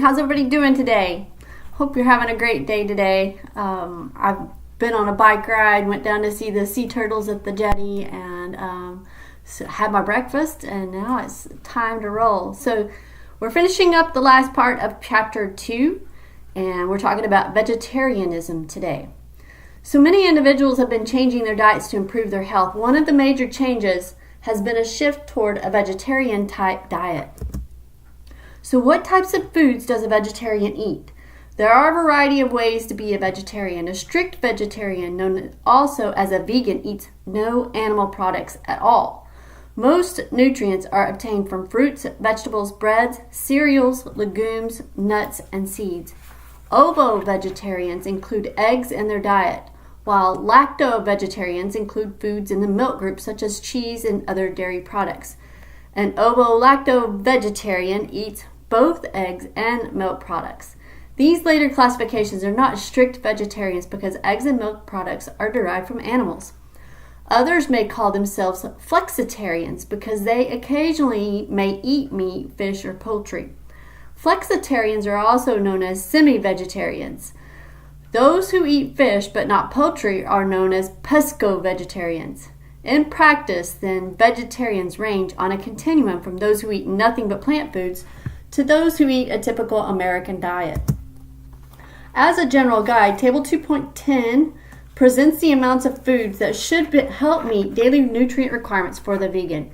How's everybody doing today? Hope you're having a great day today. I've been on a bike ride, went down to see the sea turtles at the jetty, and had my breakfast, and now it's time to roll. So we're finishing up the last part of chapter 2, and we're talking about vegetarianism today. So many individuals have been changing their diets to improve their health. One of the major changes has been a shift toward a vegetarian type diet. So what types of foods does a vegetarian eat? There are a variety of ways to be a vegetarian. A strict vegetarian, known also as a vegan, eats no animal products at all. Most nutrients are obtained from fruits, vegetables, breads, cereals, legumes, nuts, and seeds. Ovo-vegetarians include eggs in their diet, while lacto-vegetarians include foods in the milk group such as cheese and other dairy products. An ovo-lacto-vegetarian eats both eggs and milk products. These later classifications are not strict vegetarians because eggs and milk products are derived from animals. Others may call themselves flexitarians because they occasionally may eat meat, fish, or poultry. Flexitarians are also known as semi-vegetarians. Those who eat fish but not poultry are known as pesco-vegetarians. In practice, then, vegetarians range on a continuum from those who eat nothing but plant foods to those who eat a typical American diet. As a general guide, Table 2.10 presents the amounts of foods that should help meet daily nutrient requirements for the vegan.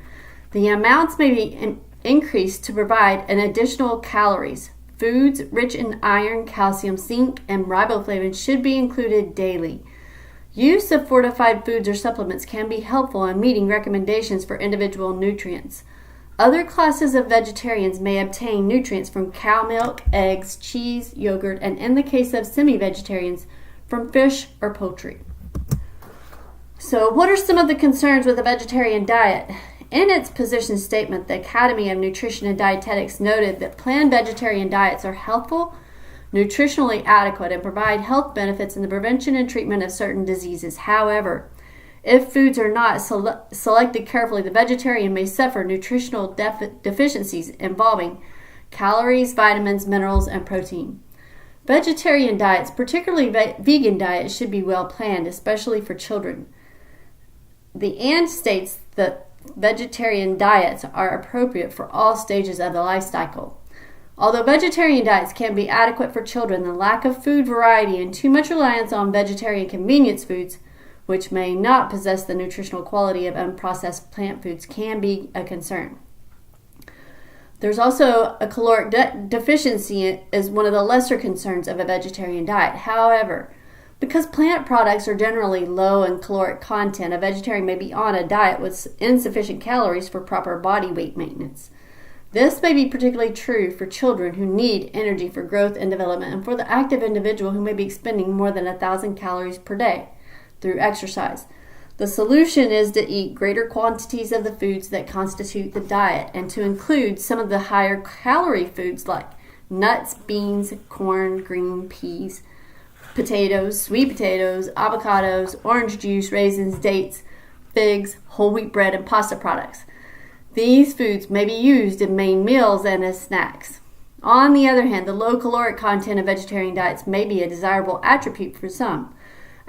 The amounts may be increased to provide an additional calories. Foods rich in iron, calcium, zinc, and riboflavin should be included daily. Use of fortified foods or supplements can be helpful in meeting recommendations for individual nutrients. Other classes of vegetarians may obtain nutrients from cow milk, eggs, cheese, yogurt, and in the case of semi-vegetarians, from fish or poultry. So what are some of the concerns with a vegetarian diet? In its position statement, the Academy of Nutrition and Dietetics noted that planned vegetarian diets are healthful, nutritionally adequate, and provide health benefits in the prevention and treatment of certain diseases. However, if foods are not selected carefully, the vegetarian may suffer nutritional deficiencies involving calories, vitamins, minerals, and protein. Vegetarian diets, particularly vegan diets, should be well planned, especially for children. The AND states that vegetarian diets are appropriate for all stages of the life cycle. Although vegetarian diets can be adequate for children, the lack of food variety and too much reliance on vegetarian convenience foods, which may not possess the nutritional quality of unprocessed plant foods, can be a concern. There's also a caloric deficiency as one of the lesser concerns of a vegetarian diet. However, because plant products are generally low in caloric content, a vegetarian may be on a diet with insufficient calories for proper body weight maintenance. This may be particularly true for children who need energy for growth and development, and for the active individual who may be expending more than 1,000 calories per day through exercise. The solution is to eat greater quantities of the foods that constitute the diet and to include some of the higher calorie foods like nuts, beans, corn, green peas, potatoes, sweet potatoes, avocados, orange juice, raisins, dates, figs, whole wheat bread, and pasta products. These foods may be used in main meals and as snacks. On the other hand, the low caloric content of vegetarian diets may be a desirable attribute for some,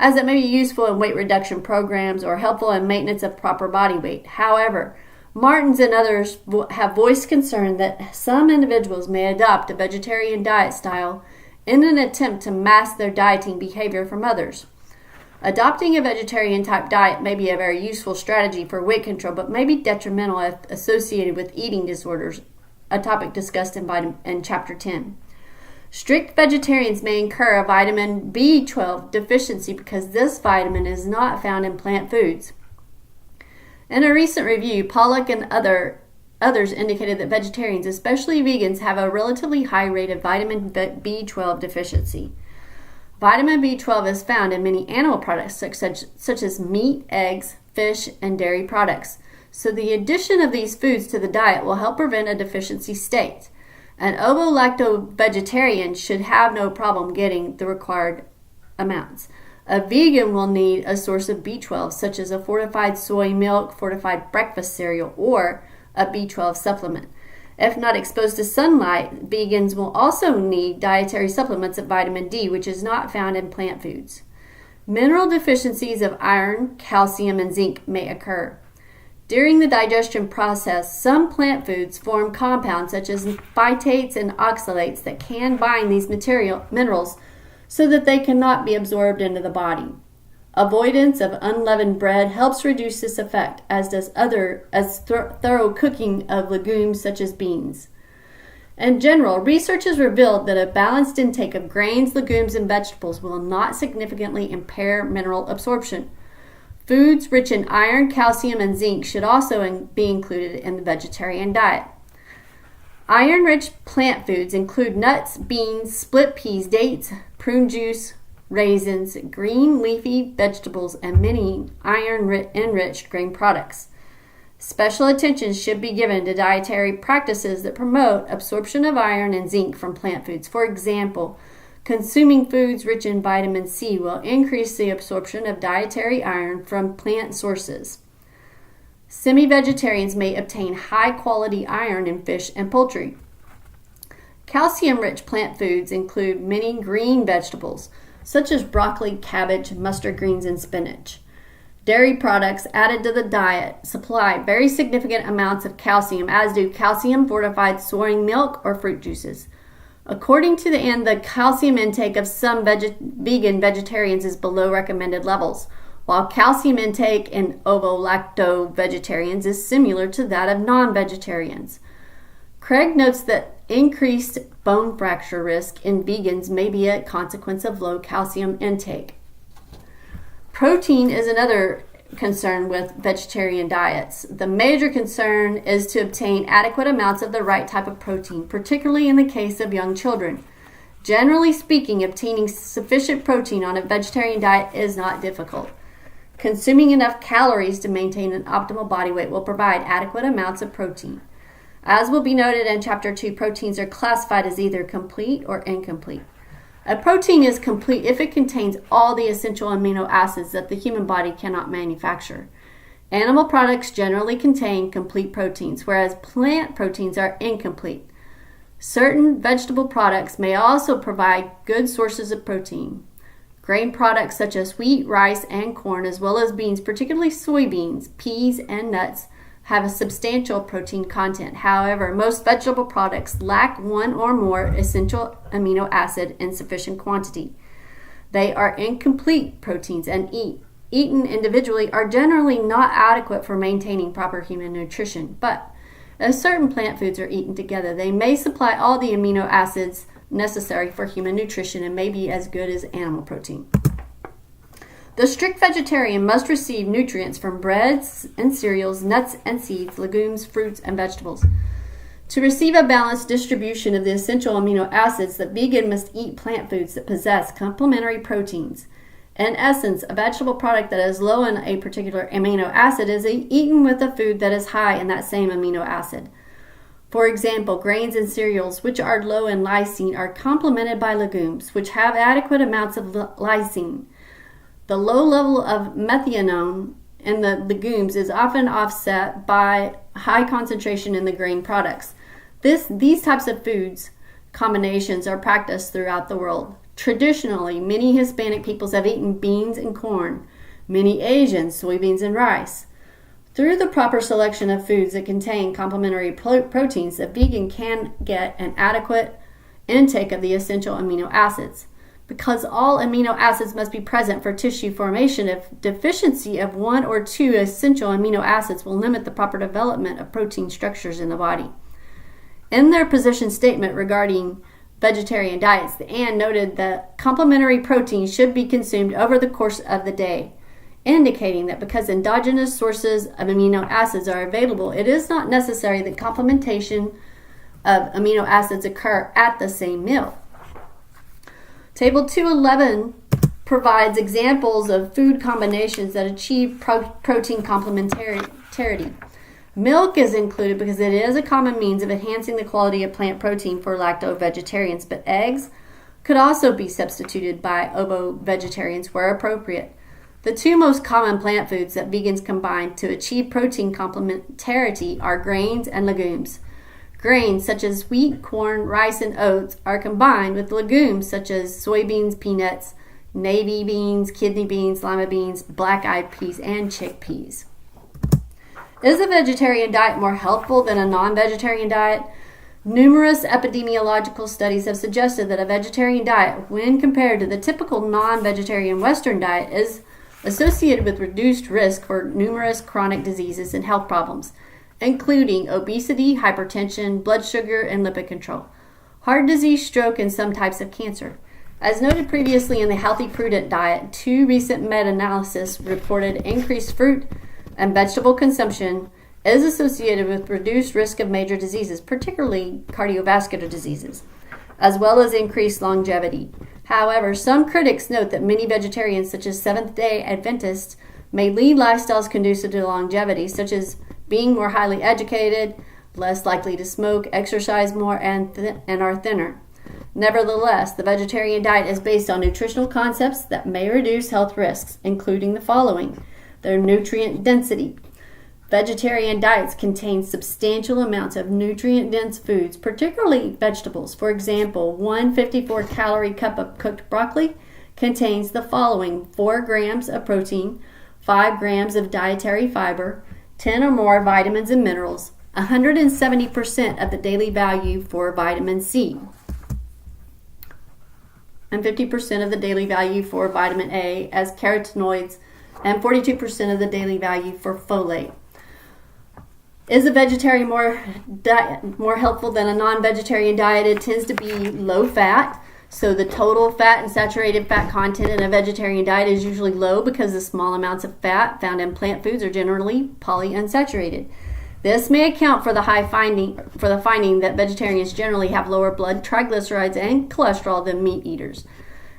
as it may be useful in weight reduction programs or helpful in maintenance of proper body weight. However, Martins and others have voiced concern that some individuals may adopt a vegetarian diet style in an attempt to mask their dieting behavior from others. Adopting a vegetarian type diet may be a very useful strategy for weight control, but may be detrimental if associated with eating disorders, a topic discussed in Chapter 10. Strict vegetarians may incur a vitamin B12 deficiency because this vitamin is not found in plant foods. In a recent review, Pollack and others indicated that vegetarians, especially vegans, have a relatively high rate of vitamin B12 deficiency. Vitamin B12 is found in many animal products such as meat, eggs, fish, and dairy products. So the addition of these foods to the diet will help prevent a deficiency state. An ovo-lacto-vegetarian should have no problem getting the required amounts. A vegan will need a source of B12, such as a fortified soy milk, fortified breakfast cereal, or a B12 supplement. If not exposed to sunlight, vegans will also need dietary supplements of vitamin D, which is not found in plant foods. Mineral deficiencies of iron, calcium, and zinc may occur. During the digestion process, some plant foods form compounds such as phytates and oxalates that can bind these minerals so that they cannot be absorbed into the body. Avoidance of unleavened bread helps reduce this effect, as does thorough cooking of legumes such as beans. In general, research has revealed that a balanced intake of grains, legumes, and vegetables will not significantly impair mineral absorption. Foods rich in iron, calcium, and zinc should also be included in the vegetarian diet. Iron-rich plant foods include nuts, beans, split peas, dates, prune juice, raisins, green leafy vegetables, and many iron-enriched grain products. Special attention should be given to dietary practices that promote absorption of iron and zinc from plant foods. For example, consuming foods rich in vitamin C will increase the absorption of dietary iron from plant sources. Semi-vegetarians may obtain high-quality iron in fish and poultry. Calcium-rich plant foods include many green vegetables, such as broccoli, cabbage, mustard greens, and spinach. Dairy products added to the diet supply very significant amounts of calcium, as do calcium-fortified soy milk or fruit juices. According to the calcium intake of some vegan vegetarians is below recommended levels, while calcium intake in ovo-lacto vegetarians is similar to that of non-vegetarians. Craig notes that increased bone fracture risk in vegans may be a consequence of low calcium intake. Protein is another concern with vegetarian diets. The major concern is to obtain adequate amounts of the right type of protein, particularly in the case of young children. Generally speaking, obtaining sufficient protein on a vegetarian diet is not difficult. Consuming enough calories to maintain an optimal body weight will provide adequate amounts of protein. As will be noted in Chapter 2, proteins are classified as either complete or incomplete. A protein is complete if it contains all the essential amino acids that the human body cannot manufacture. Animal products generally contain complete proteins, whereas plant proteins are incomplete. Certain vegetable products may also provide good sources of protein. Grain products such as wheat, rice, and corn, as well as beans, particularly soybeans, peas, and nuts, have a substantial protein content. However, most vegetable products lack one or more essential amino acid in sufficient quantity. They are incomplete proteins and eaten individually are generally not adequate for maintaining proper human nutrition. But as certain plant foods are eaten together, they may supply all the amino acids necessary for human nutrition and may be as good as animal protein. The strict vegetarian must receive nutrients from breads and cereals, nuts and seeds, legumes, fruits, and vegetables. To receive a balanced distribution of the essential amino acids, the vegan must eat plant foods that possess complementary proteins. In essence, a vegetable product that is low in a particular amino acid is eaten with a food that is high in that same amino acid. For example, grains and cereals, which are low in lysine, are complemented by legumes, which have adequate amounts of lysine. The low level of methionine in the legumes is often offset by high concentration in the grain products. These types of foods combinations are practiced throughout the world. Traditionally, many Hispanic peoples have eaten beans and corn, many Asians soybeans and rice. Through the proper selection of foods that contain complementary proteins, a vegan can get an adequate intake of the essential amino acids. Because all amino acids must be present for tissue formation, if deficiency of one or two essential amino acids will limit the proper development of protein structures in the body. In their position statement regarding vegetarian diets, the AND noted that complementary proteins should be consumed over the course of the day, indicating that because endogenous sources of amino acids are available, it is not necessary that complementation of amino acids occur at the same meal. Table 211 provides examples of food combinations that achieve protein complementarity. Milk is included because it is a common means of enhancing the quality of plant protein for lacto-vegetarians, but eggs could also be substituted by ovo-vegetarians where appropriate. The two most common plant foods that vegans combine to achieve protein complementarity are grains and legumes. Grains such as wheat, corn, rice, and oats are combined with legumes such as soybeans, peanuts, navy beans, kidney beans, lima beans, black-eyed peas, and chickpeas. Is a vegetarian diet more healthful than a non-vegetarian diet? Numerous epidemiological studies have suggested that a vegetarian diet, when compared to the typical non-vegetarian Western diet, is associated with reduced risk for numerous chronic diseases and health problems, including obesity, hypertension, blood sugar, and lipid control, heart disease, stroke, and some types of cancer. As noted previously in the Healthy Prudent Diet, 2 recent meta-analyses reported increased fruit and vegetable consumption is associated with reduced risk of major diseases, particularly cardiovascular diseases, as well as increased longevity. However, some critics note that many vegetarians, such as Seventh-day Adventists, may lead lifestyles conducive to longevity, such as being more highly educated, less likely to smoke, exercise more, and are thinner. Nevertheless, the vegetarian diet is based on nutritional concepts that may reduce health risks, including the following: their nutrient density. Vegetarian diets contain substantial amounts of nutrient-dense foods, particularly vegetables. For example, 154-calorie cup of cooked broccoli contains the following: 4 grams of protein, 5 grams of dietary fiber, 10 or more vitamins and minerals, 170% of the daily value for vitamin C, and 50% of the daily value for vitamin A as carotenoids, and 42% of the daily value for folate. Is a vegetarian more helpful than a non-vegetarian diet? It tends to be low fat. So the total fat and saturated fat content in a vegetarian diet is usually low because the small amounts of fat found in plant foods are generally polyunsaturated. This may account for the finding that vegetarians generally have lower blood triglycerides and cholesterol than meat eaters.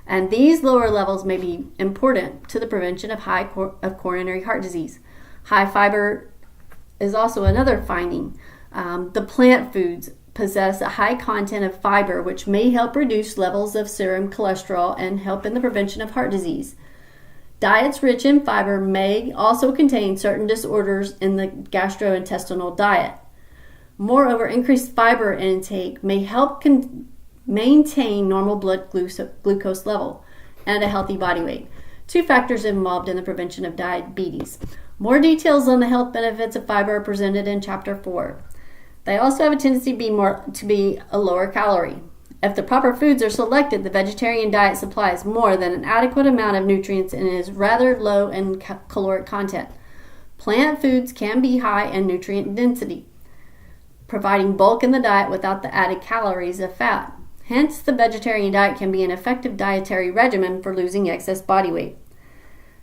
And these lower levels may be important to the prevention of coronary heart disease. High fiber is also another finding. The plant foods possess a high content of fiber, which may help reduce levels of serum cholesterol and help in the prevention of heart disease. Diets rich in fiber may also contain certain disorders in the gastrointestinal diet. Moreover, increased fiber intake may help maintain normal blood glucose level and a healthy body weight, 2 factors involved in the prevention of diabetes. More details on the health benefits of fiber are presented in Chapter 4. They also have a tendency to be a lower calorie. If the proper foods are selected, the vegetarian diet supplies more than an adequate amount of nutrients and is rather low in caloric content. Plant foods can be high in nutrient density, providing bulk in the diet without the added calories of fat. Hence, the vegetarian diet can be an effective dietary regimen for losing excess body weight.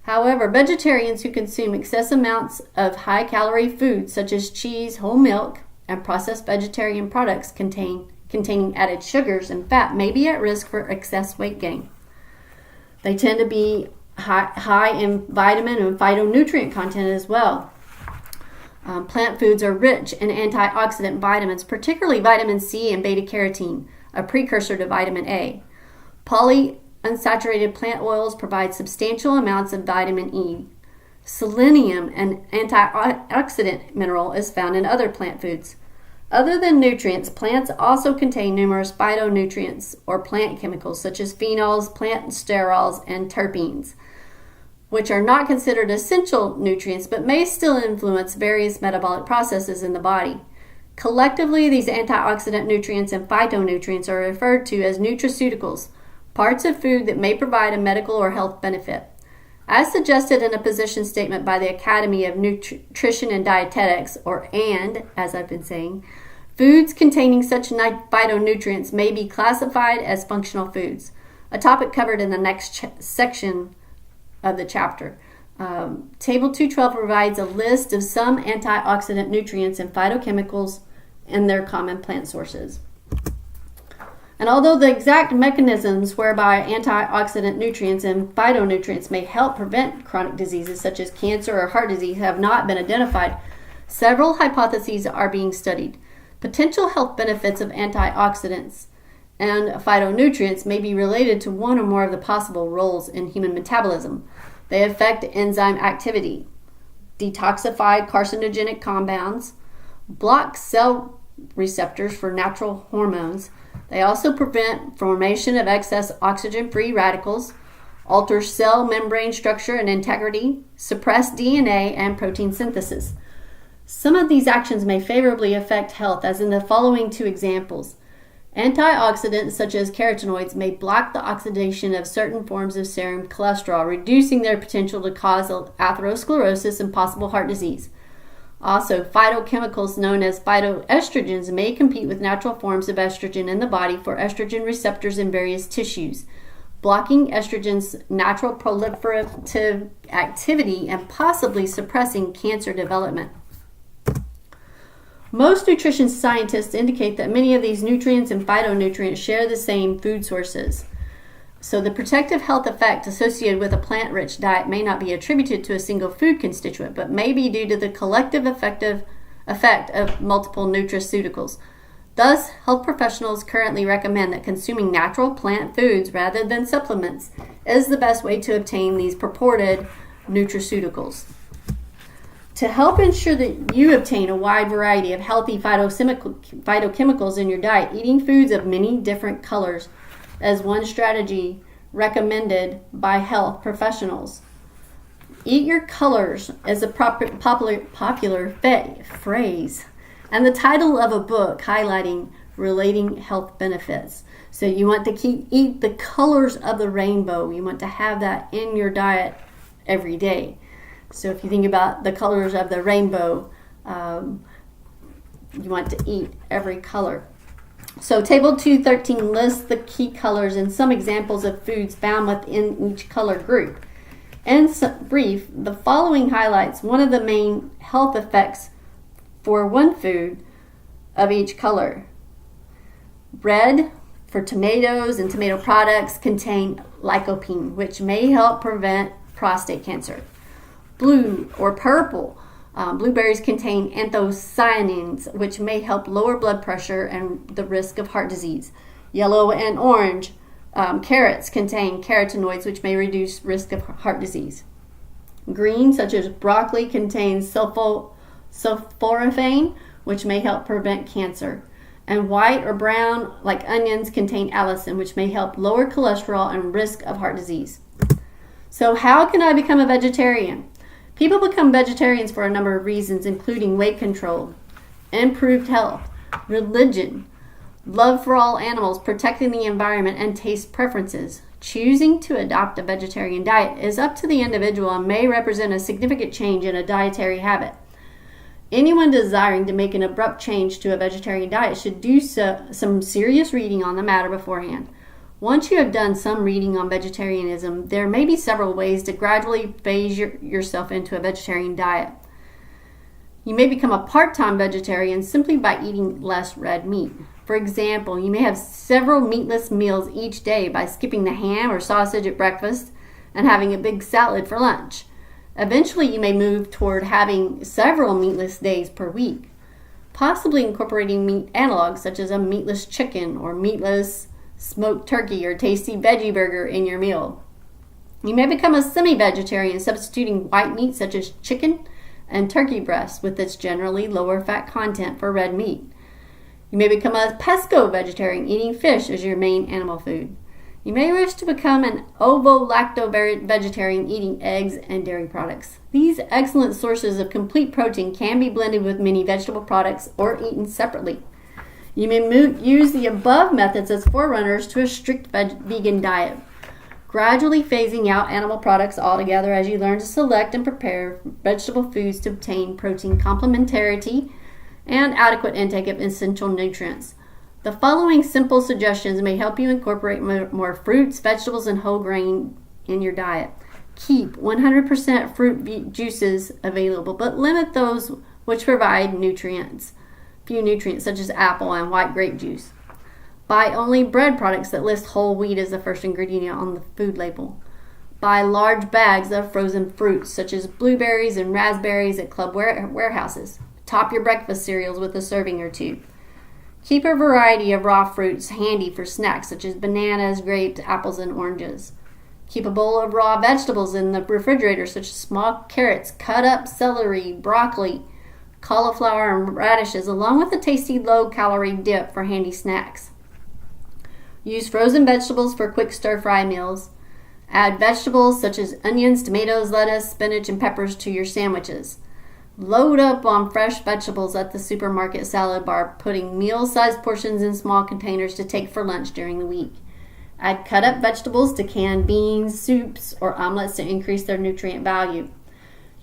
However, vegetarians who consume excess amounts of high-calorie foods such as cheese, whole milk, and processed vegetarian products containing added sugars and fat may be at risk for excess weight gain. They tend to be high in vitamin and phytonutrient content as well. Plant foods are rich in antioxidant vitamins, particularly vitamin C and beta-carotene, a precursor to vitamin A. Polyunsaturated plant oils provide substantial amounts of vitamin E. Selenium, an antioxidant mineral, is found in other plant foods. Other than nutrients, plants also contain numerous phytonutrients or plant chemicals such as phenols, plant sterols, and terpenes, which are not considered essential nutrients but may still influence various metabolic processes in the body. Collectively, these antioxidant nutrients and phytonutrients are referred to as nutraceuticals, parts of food that may provide a medical or health benefit. As suggested in a position statement by the Academy of Nutrition and Dietetics, or AND, as I've been saying, foods containing such phytonutrients may be classified as functional foods, a topic covered in the next section of the chapter. Table 212 provides a list of some antioxidant nutrients and phytochemicals and their common plant sources. And although the exact mechanisms whereby antioxidant nutrients and phytonutrients may help prevent chronic diseases such as cancer or heart disease have not been identified, several hypotheses are being studied. Potential health benefits of antioxidants and phytonutrients may be related to one or more of the possible roles in human metabolism. They affect enzyme activity, detoxify carcinogenic compounds, block cell receptors for natural hormones. They also prevent formation of excess oxygen-free radicals, alter cell membrane structure and integrity, suppress DNA and protein synthesis. Some of these actions may favorably affect health, as in the following two examples. Antioxidants such as carotenoids may block the oxidation of certain forms of serum cholesterol, reducing their potential to cause atherosclerosis and possible heart disease. Also, phytochemicals known as phytoestrogens may compete with natural forms of estrogen in the body for estrogen receptors in various tissues, blocking estrogen's natural proliferative activity and possibly suppressing cancer development. Most nutrition scientists indicate that many of these nutrients and phytonutrients share the same food sources. So the protective health effect associated with a plant-rich diet may not be attributed to a single food constituent, but may be due to the collective effect of multiple nutraceuticals. Thus, health professionals currently recommend that consuming natural plant foods rather than supplements is the best way to obtain these purported nutraceuticals. To help ensure that you obtain a wide variety of healthy phytochemicals in your diet, eating foods of many different colors is one strategy recommended by health professionals. Eat your colors is a popular phrase and the title of a book highlighting relating health benefits. So you want to eat the colors of the rainbow. You want to have that in your diet every day. So if you think about the colors of the rainbow, you want to eat every color. So Table 213 lists the key colors and some examples of foods found within each color group. In brief, the following highlights one of the main health effects for one food of each color. Red, for tomatoes and tomato products, contain lycopene, which may help prevent prostate cancer. Blue or purple, blueberries contain anthocyanins, which may help lower blood pressure and the risk of heart disease. Yellow and orange, carrots contain carotenoids, which may reduce risk of heart disease. Green, such as broccoli, contains sulforaphane, which may help prevent cancer. And white or brown, like onions, contain allicin, which may help lower cholesterol and risk of heart disease. So how can I become a vegetarian? People become vegetarians for a number of reasons, including weight control, improved health, religion, love for all animals, protecting the environment, and taste preferences. Choosing to adopt a vegetarian diet is up to the individual and may represent a significant change in a dietary habit. Anyone desiring to make an abrupt change to a vegetarian diet should do some serious reading on the matter beforehand. Once you have done some reading on vegetarianism, there may be several ways to gradually phase yourself into a vegetarian diet. You may become a part-time vegetarian simply by eating less red meat. For example, you may have several meatless meals each day by skipping the ham or sausage at breakfast and having a big salad for lunch. Eventually, you may move toward having several meatless days per week, possibly incorporating meat analogs such as a meatless chicken or meatless smoked turkey or tasty veggie burger in your meal. You may become a semi-vegetarian, substituting white meat such as chicken and turkey breast with its generally lower fat content for red meat. You may become a pesco-vegetarian, eating fish as your main animal food. You may wish to become an ovo-lacto-vegetarian, eating eggs and dairy products. These excellent sources of complete protein can be blended with many vegetable products or eaten separately. You may use the above methods as forerunners to a strict vegan diet, gradually phasing out animal products altogether as you learn to select and prepare vegetable foods to obtain protein complementarity and adequate intake of essential nutrients. The following simple suggestions may help you incorporate more fruits, vegetables, and whole grain in your diet. Keep 100% fruit juices available, but limit those which provide few nutrients such as apple and white grape juice. Buy only bread products that list whole wheat as the first ingredient on the food label. Buy large bags of frozen fruits such as blueberries and raspberries at club warehouses. Top your breakfast cereals with a serving or two. Keep a variety of raw fruits handy for snacks such as bananas, grapes, apples, and oranges. Keep a bowl of raw vegetables in the refrigerator such as small carrots, cut up celery, broccoli, cauliflower, and radishes, along with a tasty low-calorie dip for handy snacks. Use frozen vegetables for quick stir-fry meals. Add vegetables such as onions, tomatoes, lettuce, spinach, and peppers to your sandwiches. Load up on fresh vegetables at the supermarket salad bar, putting meal-sized portions in small containers to take for lunch during the week. Add cut-up vegetables to canned beans, soups, or omelets to increase their nutrient value.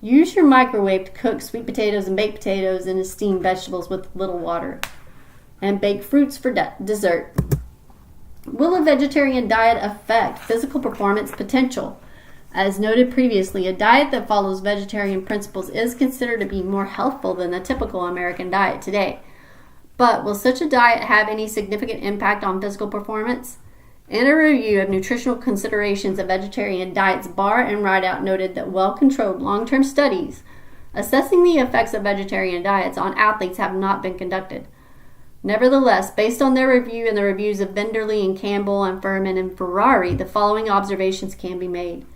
Use your microwave to cook sweet potatoes and baked potatoes and steam vegetables with little water. And bake fruits for dessert. Will a vegetarian diet affect physical performance potential? As noted previously, a diet that follows vegetarian principles is considered to be more healthful than the typical American diet today. But will such a diet have any significant impact on physical performance? In a review of nutritional considerations of vegetarian diets, Barr and Rideout noted that well-controlled long-term studies assessing the effects of vegetarian diets on athletes have not been conducted. Nevertheless, based on their review and the reviews of Benderly and Campbell and Furman and Ferrari, the following observations can be made.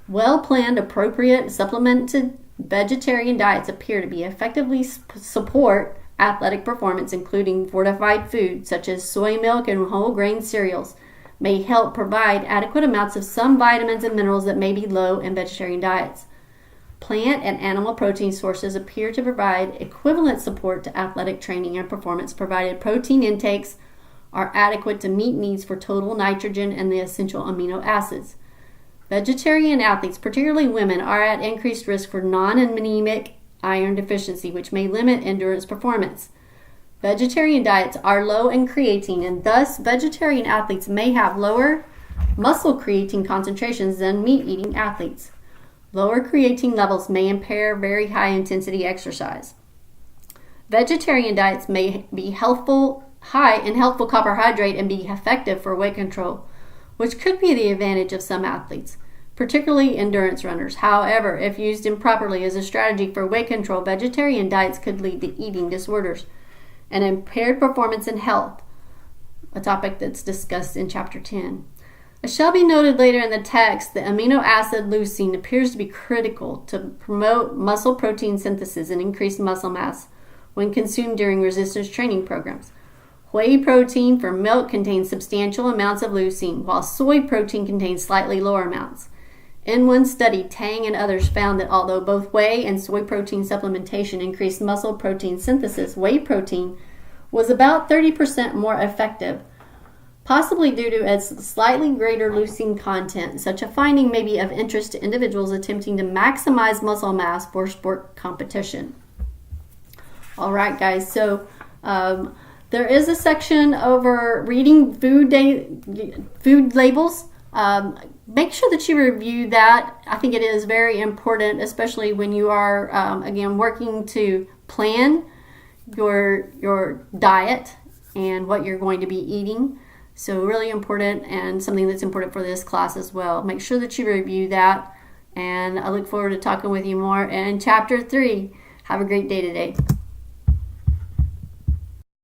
Well-planned, appropriate, supplemented vegetarian diets appear to be effectively support athletic performance, including fortified foods such as soy milk and whole grain cereals, may help provide adequate amounts of some vitamins and minerals that may be low in vegetarian diets. Plant and animal protein sources appear to provide equivalent support to athletic training and performance, provided protein intakes are adequate to meet needs for total nitrogen and the essential amino acids. Vegetarian athletes, particularly women, are at increased risk for non-anemic iron deficiency, which may limit endurance performance. Vegetarian diets are low in creatine, and thus vegetarian athletes may have lower muscle creatine concentrations than meat-eating athletes. Lower creatine levels may impair very high-intensity exercise. Vegetarian diets may be high in healthful carbohydrate and be effective for weight control, which could be the advantage of some athletes, particularly endurance runners. However, if used improperly as a strategy for weight control, vegetarian diets could lead to eating disorders and impaired performance and health, a topic that's discussed in Chapter 10. As shall be noted later in the text, the amino acid leucine appears to be critical to promote muscle protein synthesis and increase muscle mass when consumed during resistance training programs. Whey protein from milk contains substantial amounts of leucine, while soy protein contains slightly lower amounts. In one study, Tang and others found that although both whey and soy protein supplementation increased muscle protein synthesis, whey protein was about 30% more effective, possibly due to its slightly greater leucine content. Such a finding may be of interest to individuals attempting to maximize muscle mass for sport competition. All right, guys, so there is a section over reading food labels. Make sure that you review that. I think it is very important, especially when you are, again, working to plan your diet and what you're going to be eating. So really important, and something that's important for this class as well. Make sure that you review that, and I look forward to talking with you more in Chapter 3. Have a great day today.